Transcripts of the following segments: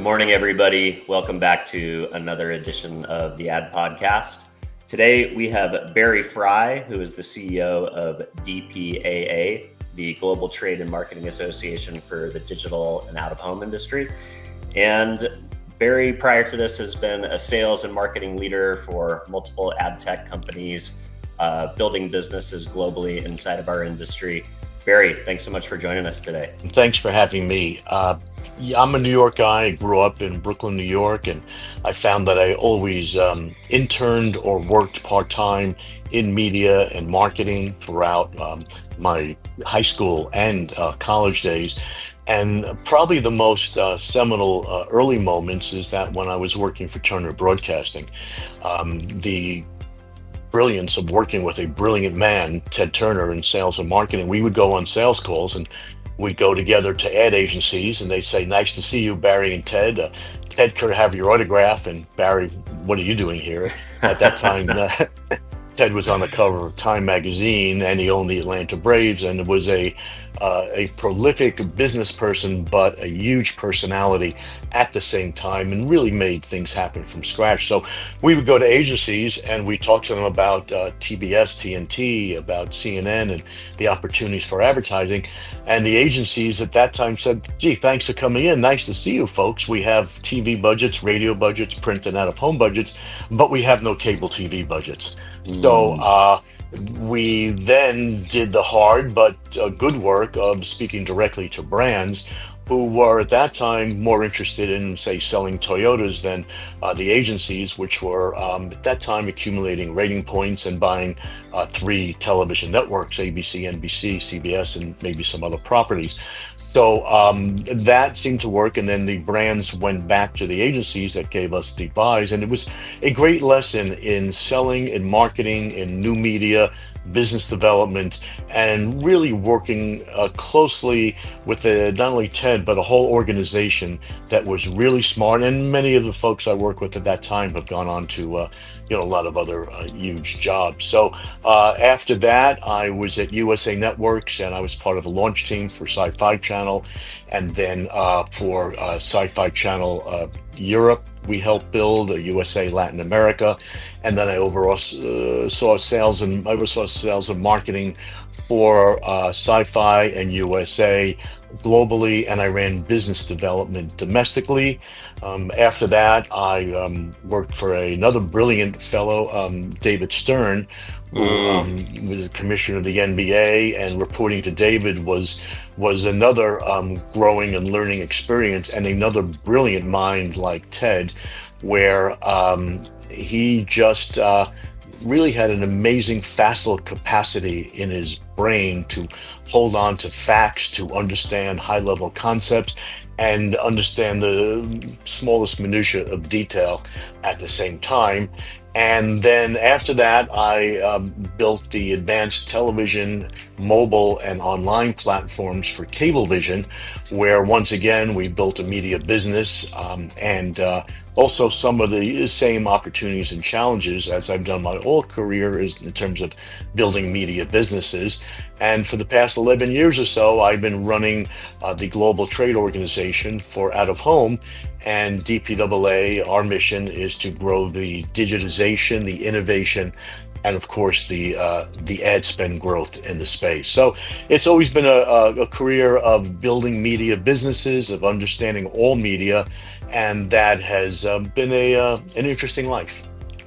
morning, everybody. Welcome back to another edition of the Ad Podcast. Today, we have Barry Frey, who is the CEO of DPAA, the Global Trade and Marketing Association for the digital and out-of-home industry. And Barry, prior to this, has been a sales and marketing leader for multiple ad tech companies, building businesses globally inside of our industry. Barry, thanks so much for joining us today. Thanks for having me. I'm a New York guy. I grew up in Brooklyn, New York, and I found that I always interned or worked part-time in media and marketing throughout my high school and college days. And probably the most seminal early moments is that when I was working for Turner Broadcasting. The brilliance of working with a brilliant man, Ted Turner, in sales and marketing. We would go on sales calls and we'd go together to ad agencies and they'd say, "Nice to see you, Barry and Ted. Ted, could I have your autograph?" And Barry, "What are you doing here?" At that time, Ted was on the cover of Time magazine and he owned the Atlanta Braves and was a prolific business person, but a huge personality at the same time, and really made things happen from scratch. So we would go to agencies and we talk to them about TBS, TNT, about CNN and the opportunities for advertising. And the agencies at that time said, "Gee, thanks for coming in. Nice to see you folks. We have TV budgets, radio budgets, print and out of home budgets, but we have no cable TV budgets." So we then did the hard but good work of speaking directly to brands who were at that time more interested in, say, selling Toyotas than the agencies, which were at that time accumulating rating points and buying 3 television networks, ABC, NBC, CBS, and maybe some other properties. So that seemed to work. And then the brands went back to the agencies that gave us the buys. And it was a great lesson in selling, in marketing, in new media, business development, and really working closely with not only Ted, but a whole organization that was really smart. And many of the folks I worked with at that time have gone on to a lot of other huge jobs. So after that, I was at USA Networks and I was part of a launch team for Sci-Fi Channel. And then for Sci-Fi Channel Europe, we helped build a USA Latin America, and then I oversaw sales and marketing for Sci-Fi and USA globally, and I ran business development domestically. After that, I worked for another brilliant fellow, David Stern, who was a commissioner of the NBA, and reporting to David was another growing and learning experience, and another brilliant mind like Ted, where he just really had an amazing facile capacity in his brain to hold on to facts, to understand high-level concepts, and understand the smallest minutiae of detail at the same time. And then after that, I built the advanced television, mobile, and online platforms for Cablevision, where once again, we built a media business and also some of the same opportunities and challenges as I've done my whole career is in terms of building media businesses. And for the past 11 years or so, I've been running the Global Trade Organization for Out of Home. And DPAA, our mission is to grow the digitization, the innovation, and of course the ad spend growth in the space. So it's always been a career of building media businesses, of understanding all media, and that has been an interesting life.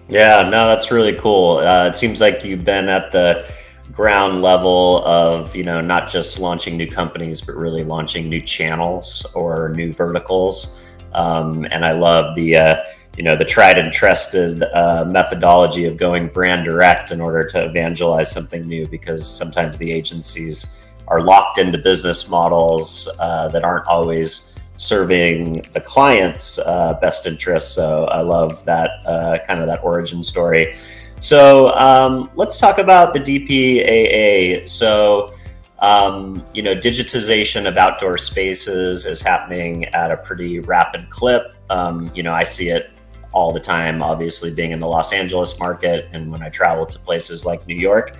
Yeah, no, that's really cool. It seems like you've been at the ground level of, not just launching new companies, but really launching new channels or new verticals. And I love the tried and trusted methodology of going brand direct in order to evangelize something new, because sometimes the agencies are locked into business models that aren't always serving the client's best interests. So I love that kind of that origin story. So let's talk about the DPAA. So digitization of outdoor spaces is happening at a pretty rapid clip. I see it all the time, obviously being in the Los Angeles market and when I travel to places like New York.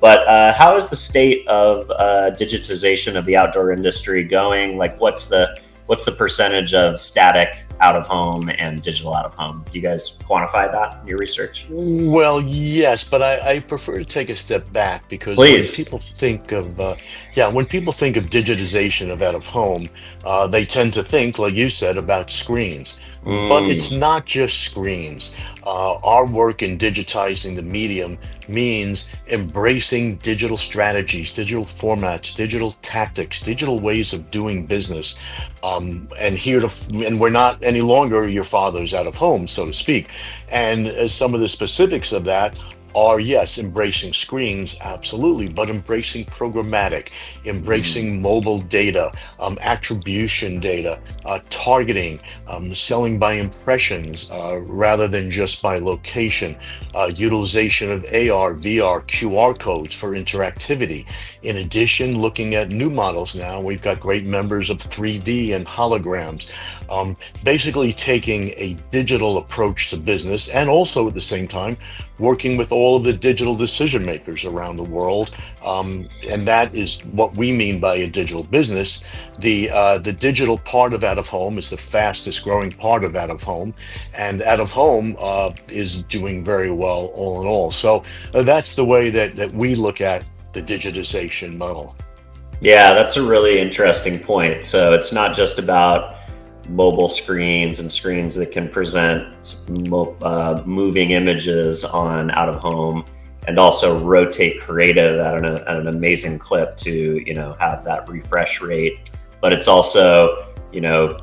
But how is the state of digitization of the outdoor industry going? Like, what's the what's the percentage of static out of home and digital out of home? Do you guys quantify that in your research? Well, yes, but I prefer to take a step back because Please. when people think of digitization of out of home, they tend to think, like you said, about screens. But it's Mm, not just screens. Our work in digitizing the medium means embracing digital strategies, digital formats, digital tactics, digital ways of doing business. And we're not any longer your father's out of home, so to speak. And some of the specifics of that are, yes, embracing screens, absolutely, but embracing programmatic, mm. embracing mobile data, attribution data, targeting, selling by impressions rather than just by location, utilization of AR, VR, QR codes for interactivity. In addition, looking at new models now, we've got great members of 3D and holograms. Basically taking a digital approach to business and also at the same time working with all of the digital decision makers around the world. And that is what we mean by a digital business. The digital part of out of home is the fastest growing part of out of home, and out of home is doing very well all in all. So that's the way that we look at the digitization model. Yeah, that's a really interesting point. So it's not just about mobile screens and screens that can present moving images on out of home, and also rotate creative at an amazing clip to have that refresh rate. But it's also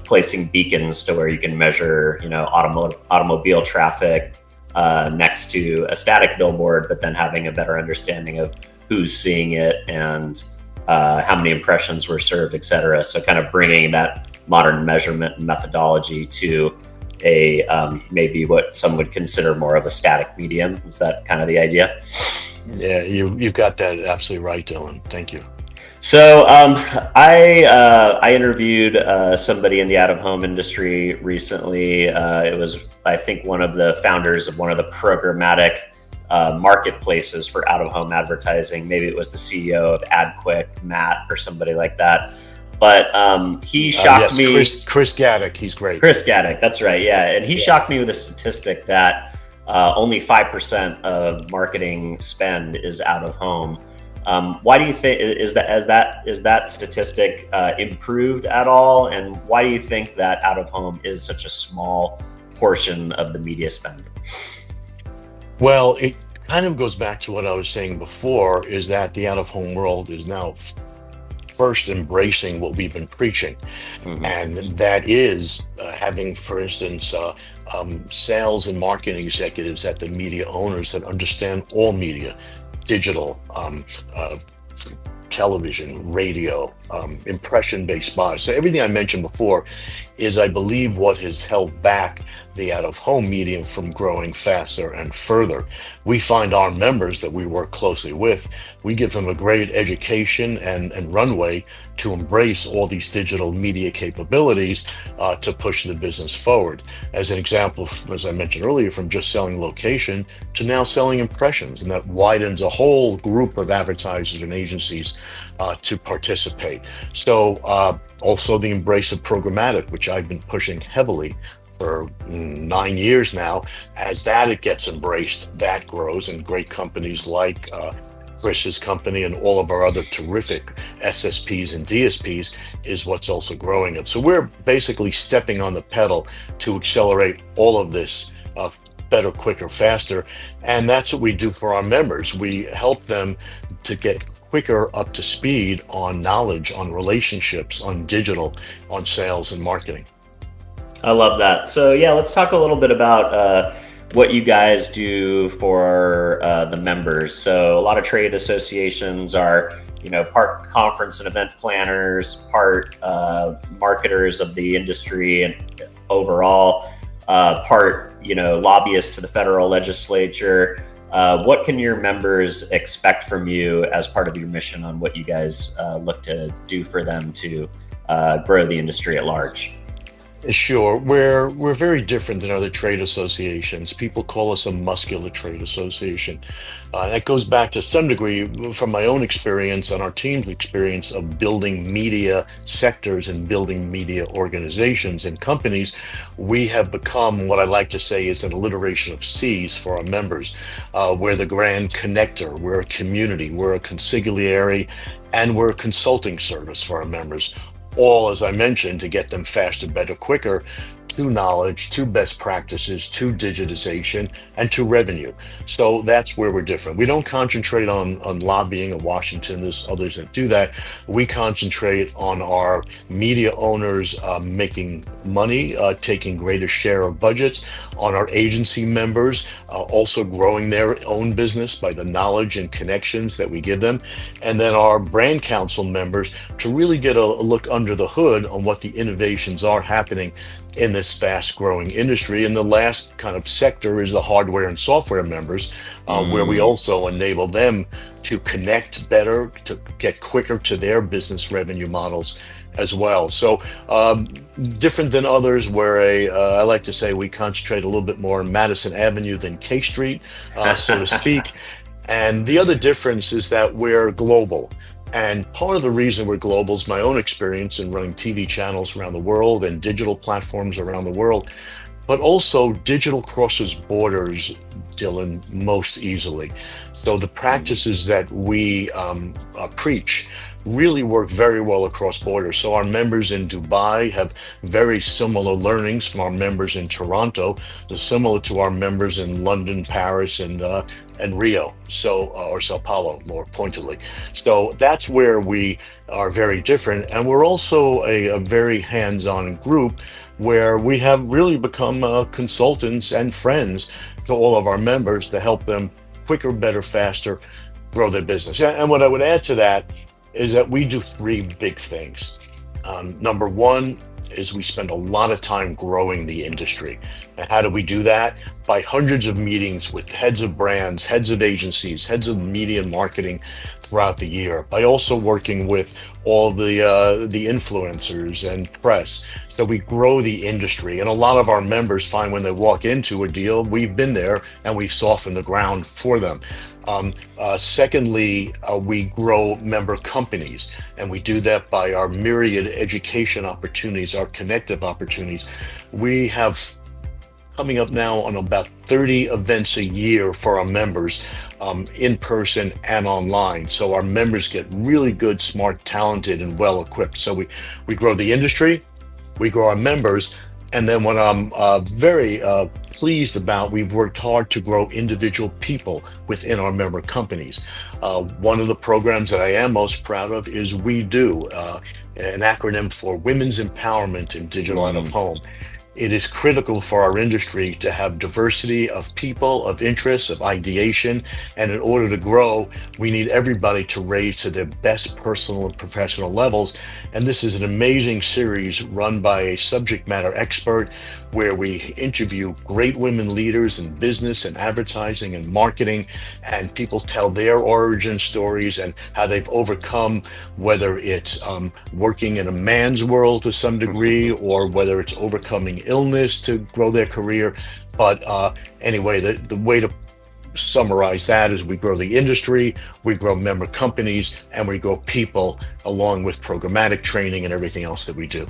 placing beacons to where you can measure automobile traffic next to a static billboard, but then having a better understanding of who's seeing it and how many impressions were served, et cetera. So kind of bringing that modern measurement and methodology to a maybe what some would consider more of a static medium. Is that kind of the idea? Yeah, you've got that absolutely right, Dylan. Thank you. So I interviewed somebody in the out of home industry recently. It was, I think, one of the founders of one of the programmatic marketplaces for out of home advertising. Maybe it was the CEO of AdQuick, Matt, or somebody like that. But he shocked Yes, me. Chris Gaddick, he's great. Chris Gaddick, that's right. Yeah. And he Yeah. shocked me with a statistic that only 5% of marketing spend is out of home. Why do you think is that statistic improved at all? And why do you think that out of home is such a small portion of the media spend? Well, it kind of goes back to what I was saying before, is that the out of home world is now first embracing what we've been preaching. Hmm. And that is having, for instance, sales and marketing executives at the media owners that understand all media, digital, television, radio, impression-based buys. So everything I mentioned before is, I believe, what has held back the out-of-home medium from growing faster and further. We find our members that we work closely with, we give them a great education and runway to embrace all these digital media capabilities to push the business forward. As an example, as I mentioned earlier, from just selling location to now selling impressions, and that widens a whole group of advertisers and agencies to participate. So also the embrace of programmatic, which I've been pushing heavily for 9 years now. As that it gets embraced, that grows, and great companies like Chris's company and all of our other terrific SSPs and DSPs is what's also growing it. So we're basically stepping on the pedal to accelerate all of this better, quicker, faster. And that's what we do for our members. We help them to get quicker up to speed on knowledge, on relationships, on digital, on sales and marketing. I love that. So yeah, let's talk a little bit about what you guys do for the members. So a lot of trade associations are, part conference and event planners, part marketers of the industry and overall, part, lobbyists to the federal legislature. What can your members expect from you as part of your mission on what you guys look to do for them to grow the industry at large? Sure. We're very different than other trade associations. People call us a muscular trade association. That goes back to some degree from my own experience and our team's experience of building media sectors and building media organizations and companies. We have become what I like to say is an alliteration of C's for our members. We're the grand connector, we're a community, we're a consigliere, and we're a consulting service for our members, all, as I mentioned, to get them faster, better, quicker to knowledge, to best practices, to digitization, and to revenue. So that's where we're different. We don't concentrate on lobbying in Washington. There's others that do that. We concentrate on our media owners making money, taking greater share of budgets, on our agency members also growing their own business by the knowledge and connections that we give them, and then our brand council members to really get a look under the hood on what the innovations are happening in this fast growing industry. And the last kind of sector is the hardware and software members, where we also enable them to connect better, to get quicker to their business revenue models as well. So different than others, where I like to say we concentrate a little bit more on Madison Avenue than K Street, so to speak. And the other difference is that we're global. And part of the reason we're global is my own experience in running TV channels around the world and digital platforms around the world, but also digital crosses borders, Dylan, most easily. So the practices that we preach really work very well across borders. So our members in Dubai have very similar learnings from our members in Toronto, similar to our members in London, Paris, and Rio, so or Sao Paulo, more pointedly. So that's where we are very different, and we're also a very hands-on group where we have really become consultants and friends to all of our members to help them quicker, better, faster grow their business. And what I would add to that is that we do three big things. Number one is we spend a lot of time growing the industry. And how do we do that? By hundreds of meetings with heads of brands, heads of agencies, heads of media and marketing throughout the year. By also working with all the influencers and press. So we grow the industry. And a lot of our members find when they walk into a deal, we've been there and we've softened the ground for them. Secondly, we grow member companies, and we do that by our myriad education opportunities, our connective opportunities. We have coming up now on about 30 events a year for our members, in person and online. So our members get really good, smart, talented, and well equipped. So we grow the industry, we grow our members. And then what I'm very pleased about, we've worked hard to grow individual people within our member companies. One of the programs that I am most proud of is We Do, an acronym for Women's Empowerment in Digital Out of Home. It is critical for our industry to have diversity of people, of interests, of ideation. And in order to grow, we need everybody to raise to their best personal and professional levels. And this is an amazing series run by a subject matter expert, where we interview great women leaders in business and advertising and marketing, and people tell their origin stories and how they've overcome, whether it's working in a man's world to some degree, or whether it's overcoming illness to grow their career. But anyway, the way to summarize that is we grow the industry, we grow member companies, and we grow people, along with programmatic training and everything else that we do.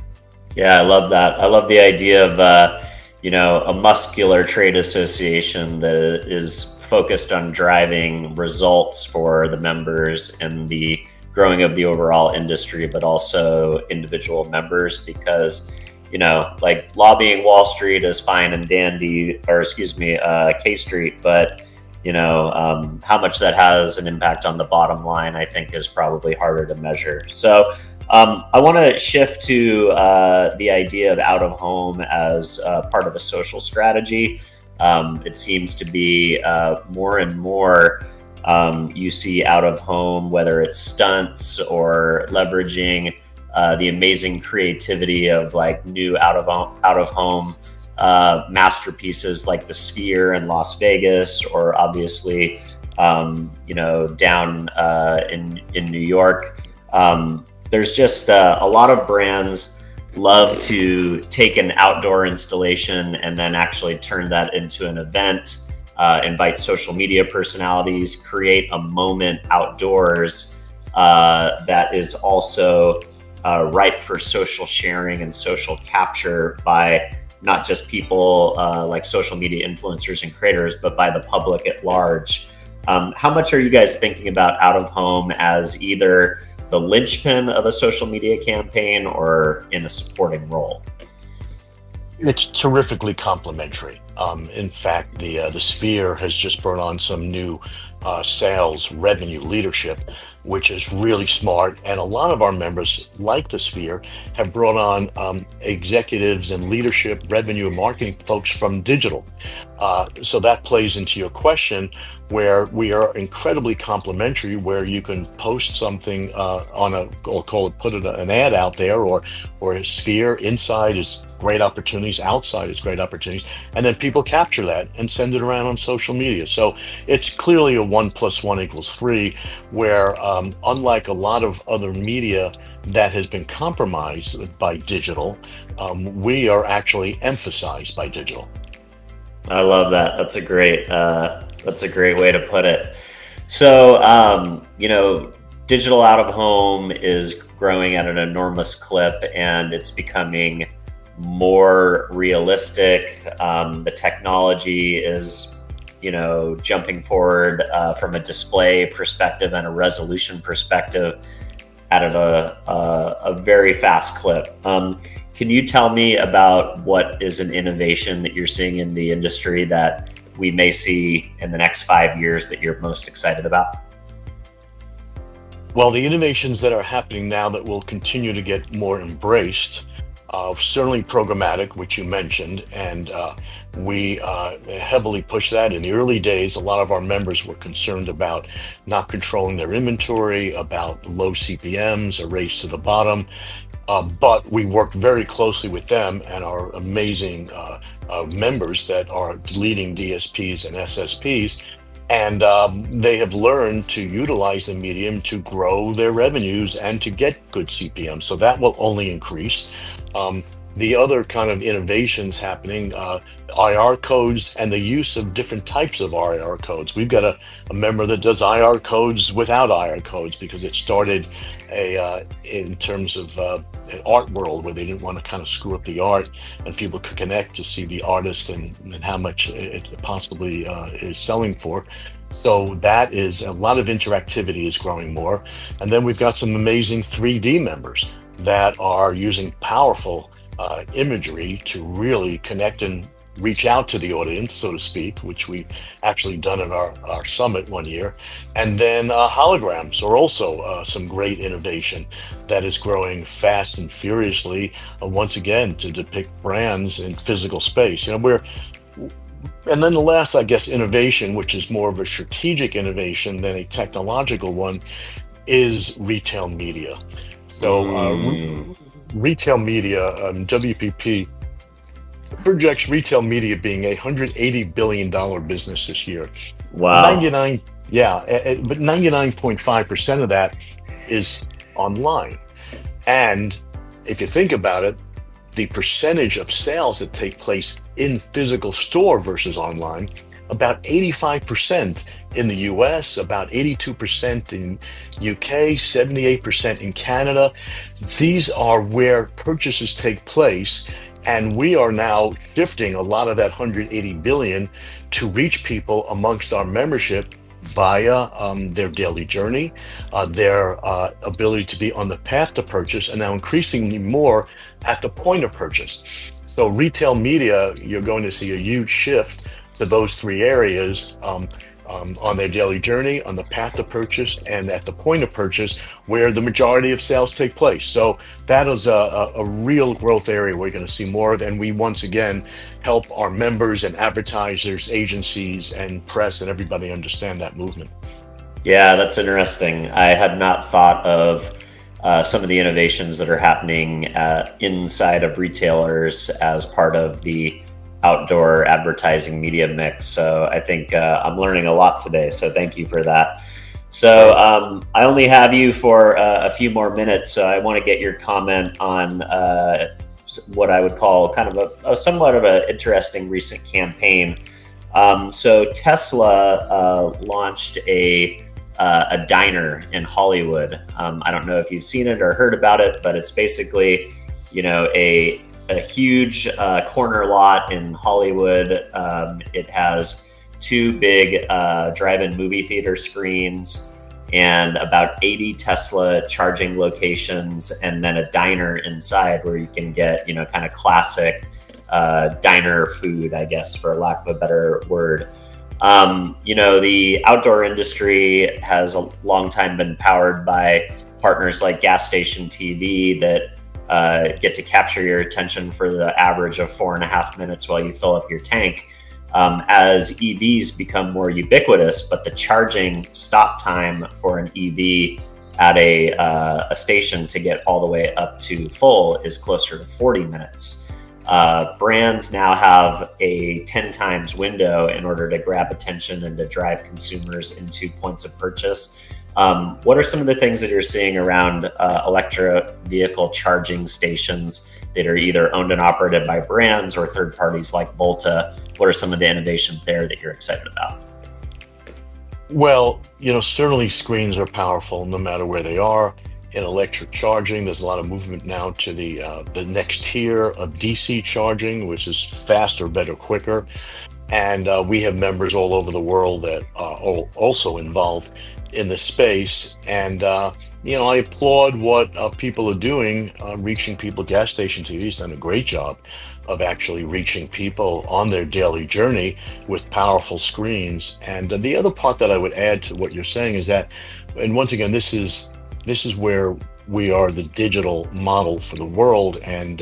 Yeah, I love that. I love the idea of a muscular trade association that is focused on driving results for the members and the growing of the overall industry, but also individual members. Because like lobbying Wall Street is fine and dandy, or excuse me, K Street, but how much that has an impact on the bottom line, I think, is probably harder to measure. So I want to shift to the idea of out of home as part of a social strategy. It seems to be more and more you see out of home, whether it's stunts or leveraging the amazing creativity of like new out of home masterpieces like the Sphere in Las Vegas, or obviously down in New York. There's just a lot of brands love to take an outdoor installation and then actually turn that into an event, invite social media personalities, create a moment outdoors that is also ripe for social sharing and social capture by not just people like social media influencers and creators, but by the public at large. How much are you guys thinking about out of home as either the linchpin of a social media campaign or in a supporting role? It's terrifically complementary. In fact, the Sphere has just brought on some new sales revenue leadership, which is really smart. And a lot of our members, like the Sphere, have brought on executives and leadership, revenue, and marketing folks from digital. So that plays into your question, where we are incredibly complementary, where you can post something on a, or call it, put an ad out there, or a Sphere. Inside is great opportunities, outside is great opportunities, and then people capture that and send it around on social media. So it's clearly a 1 + 1 = 3, where unlike a lot of other media that has been compromised by digital, we are actually emphasized by digital. I love that. That's a great way to put it. So, digital out of home is growing at an enormous clip, and it's becoming more realistic. The technology is, jumping forward from a display perspective and a resolution perspective at a very fast clip. Can you tell me about what is an innovation that you're seeing in the industry that we may see in the next 5 years that you're most excited about? Well, the innovations that are happening now that will continue to get more embraced, certainly programmatic, which you mentioned, and we heavily push that. In the early days, a lot of our members were concerned about not controlling their inventory, about low CPMs, a race to the bottom. But we work very closely with them and our amazing members that are leading DSPs and SSPs. And they have learned to utilize the medium to grow their revenues and to get good CPM. So that will only increase. The other kind of innovations happening, IR codes and the use of different types of IR codes. We've got a member that does IR codes without IR codes because it started in terms of an art world where they didn't want to kind of screw up the art, and people could connect to see the artist and how much it possibly is selling for. So that is a lot of interactivity is growing more. And then we've got some amazing 3D members that are using powerful imagery to really connect and reach out to the audience, so to speak, which we've actually done at our summit one year. And then holograms are also some great innovation that is growing fast and furiously, once again, to depict brands in physical space. And then the last, I guess, innovation, which is more of a strategic innovation than a technological one, is retail media. So retail media, WPP projects retail media being a $180 billion business this year. Wow. 99, yeah, but 99.5% of that is online. And if you think about it, the percentage of sales that take place in physical store versus online, about 85% in the US, about 82% in UK, 78% in Canada. These are where purchases take place. And we are now shifting a lot of that 180 billion to reach people amongst our membership via their daily journey, their ability to be on the path to purchase, and now increasingly more at the point of purchase. So retail media, you're going to see a huge shift to those three areas on their daily journey, on the path to purchase, and at the point of purchase, where the majority of sales take place. So that is a real growth area we're going to see more of, and we once again help our members and advertisers, agencies, and press and everybody understand that movement. Yeah, that's interesting. I had not thought of some of the innovations that are happening inside of retailers as part of the outdoor advertising media mix. So I think I'm learning a lot today. So thank you for that. So I only have you for a few more minutes, so I want to get your comment on what I would call kind of a somewhat of an interesting recent campaign. So Tesla launched a diner in Hollywood. I don't know if you've seen it or heard about it, but it's basically, a huge corner lot in Hollywood. It has two big drive-in movie theater screens and about 80 Tesla charging locations, and then a diner inside where you can get, kind of classic diner food, I guess, for lack of a better word. The outdoor industry has a long time been powered by partners like gas station TV that get to capture your attention for the average of 4.5 minutes while you fill up your tank. As EVs become more ubiquitous, but the charging stop time for an EV at a station to get all the way up to full is closer to 40 minutes. Brands now have a 10 times window in order to grab attention and to drive consumers into points of purchase. What are some of the things that you're seeing around electric vehicle charging stations that are either owned and operated by brands or third parties like Volta? What are some of the innovations there that you're excited about? Well, certainly screens are powerful no matter where they are. In electric charging, there's a lot of movement now to the next tier of DC charging, which is faster, better, quicker. And we have members all over the world that are also involved in the space. And I applaud what people are doing, reaching people. Gas station TV's done a great job of actually reaching people on their daily journey with powerful screens. And the other part that I would add to what you're saying is that, and once again, this is where we are the digital model for the world, and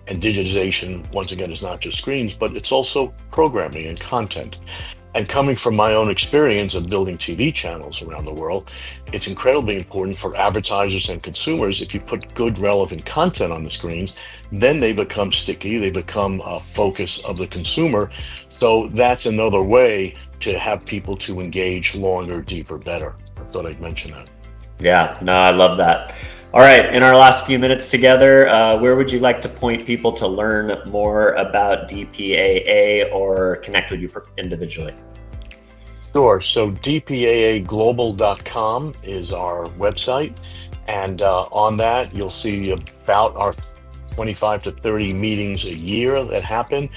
digitization, once again, is not just screens, but it's also programming and content. And coming from my own experience of building TV channels around the world, it's incredibly important for advertisers and consumers. If you put good, relevant content on the screens, then they become sticky, they become a focus of the consumer. So that's another way to have people to engage longer, deeper, better. I thought I'd mention that. Yeah, no, I love that. All right, in our last few minutes together, where would you like to point people to learn more about DPAA or connect with you individually? Sure. So DPAAglobal.com is our website. And on that, you'll see about our 25 to 30 meetings a year that happen.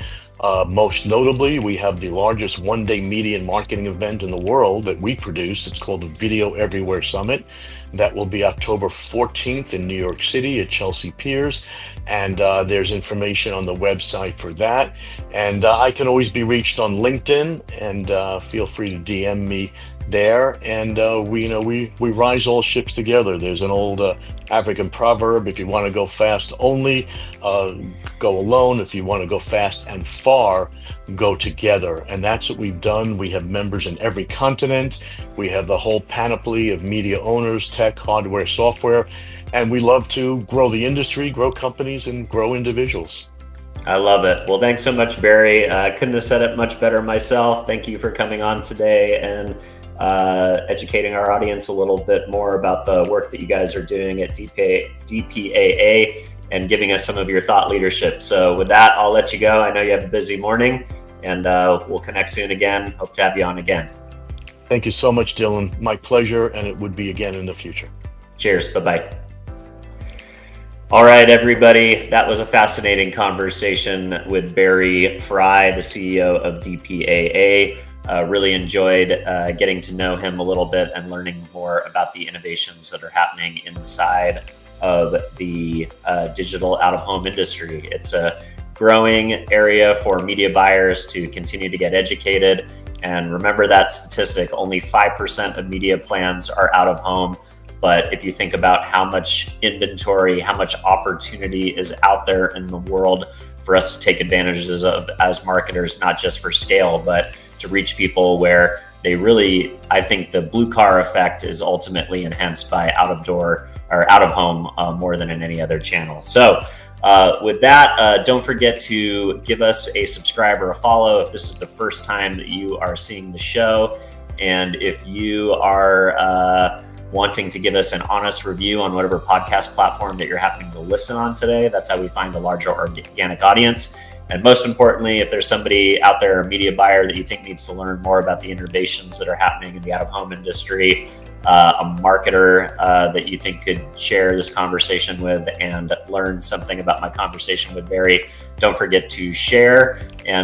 Most notably, we have the largest one-day media and marketing event in the world that we produce. It's called the Video Everywhere Summit. That will be October 14th in New York City at Chelsea Piers. And there's information on the website for that. And I can always be reached on LinkedIn, and feel free to DM me there. And we rise all ships together. There's an old African proverb: if you want to go fast only, go alone. If you want to go fast and far, go together. And that's what we've done. We have members in every continent. We have the whole panoply of media owners, tech, hardware, software, and we love to grow the industry, grow companies, and grow individuals. I love it. Well, thanks so much, Barry. I couldn't have said it much better myself. Thank you for coming on today and educating our audience a little bit more about the work that you guys are doing at DPAA and giving us some of your thought leadership. So with that, I'll let you go. I know you have a busy morning, and we'll connect soon again. Hope to have you on again. Thank you so much, Dylan. My pleasure, and it would be again in the future. Cheers. Bye-bye. All right, everybody. That was a fascinating conversation with Barry Frey, the CEO of DPAA. Really enjoyed getting to know him a little bit and learning more about the innovations that are happening inside of the digital out-of-home industry. It's a growing area for media buyers to continue to get educated. And remember that statistic, only 5% of media plans are out of home. But if you think about how much inventory, how much opportunity is out there in the world for us to take advantages of as marketers, not just for scale, but to reach people where they really, I think the blue car effect is ultimately enhanced by out of home more than in any other channel. So with that, don't forget to give us a subscribe or a follow if this is the first time that you are seeing the show. And if you are wanting to give us an honest review on whatever podcast platform that you're happening to listen on today, that's how we find a larger organic audience. And most importantly, if there's somebody out there, a media buyer that you think needs to learn more about the innovations that are happening in the out-of-home industry, a marketer that you think could share this conversation with and learn something about my conversation with Barry, don't forget to share. And